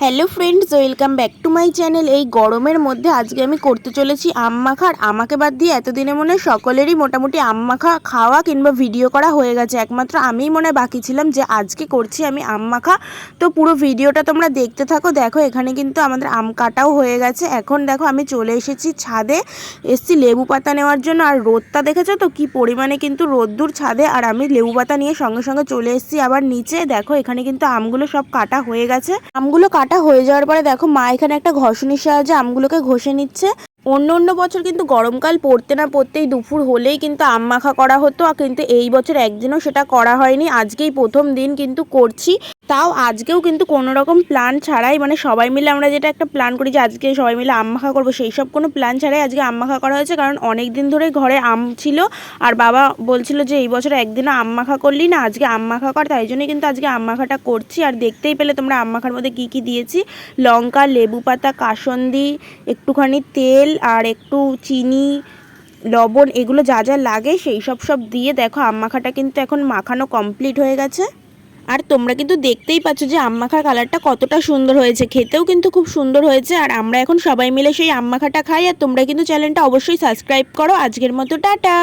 Hello friends, welcome back to my channel. এই গরমের মধ্যে আজকে আমি করতে চলেছি আম মাখা। আর আমাকে বাদ দিয়ে এতদিনে মনে হয় সকলেরই মোটামুটি আম মাখা খাওয়া কিংবা ভিডিও করা হয়ে গেছে। একমাত্র আমিই মনে হয় বাকি ছিলাম যে আজকে করছি আমি আম মাখা। তো পুরো ভিডিওটা তোমরা দেখতে থাকো। দেখো এখানে কিন্তু আমাদের আম কাটাও হয়ে গেছে। এখন দেখো আমি চলে এসেছি ছাদে, এসছি লেবু পাতা নেওয়ার জন্য। আর রোদটা দেখেছো তো কি পরিমাণে কিন্তু রোদ্দুর ছাদে। আর আমি লেবু পাতা নিয়ে সঙ্গে সঙ্গে চলে এসেছি আবার নিচে। দেখো এখানে কিন্তু আমগুলো সব কাটা হয়ে গেছে। আমগুলো কাটা হয়ে যাওয়ার পরে দেখো মা এখানে একটা ঘষণির সাহায্যে আমগুলোকে ঘষে নিচ্ছে। অন্য বছর কিন্তু গরমকাল পড়তে না পড়তেই দুপুর হলেই কিন্তু আম মাখা করা হতো, আর কিন্তু এই বছর একদিনও সেটা করা হয়নি। আজকেই প্রথম দিন কিন্তু করছি। তাও আজকেও কিন্তু কোনো রকম প্ল্যান ছাড়াই, মানে সবাই মিলে আমরা যেটা একটা প্ল্যান করি যে আজকে সবাই মিলে আম মাখা করবো, সেই সব কোনো প্ল্যান ছাড়াই আজকে আম মাখা করা হয়েছে। কারণ অনেক দিন ধরে ঘরে আম ছিল আর বাবা বলছিল যে এই বছর একদিনও আম মাখা করলি না, আজকে আম মাখা কর। তাই জন্যই কিন্তু আজকে আম মাখাটা করছি। আর দেখতেই পেলে তোমরা আম মাখার মধ্যে কী কী দিয়েছি: লঙ্কা, লেবু পাতা, কাসন্দি, একটুখানি তেল আর একটু চিনি, লবণ, এগুলো যা যা লাগে সেই সব দিয়ে দেখো আম মাখাটা কিন্তু এখন মাখানো কমপ্লিট হয়ে গেছে। আর তোমরা কিন্তু দেখতেই পাচ্ছ যে আম মাখার কালারটা কতটা সুন্দর হয়েছে, খেতেও কিন্তু খুব সুন্দর হয়েছে। আর আমরা এখন সবাই মিলে সেই আম মাখাটা খাই। আর তোমরা কিন্তু চ্যানেলটা অবশ্যই সাবস্ক্রাইব করো। আজকের মতো টাটা।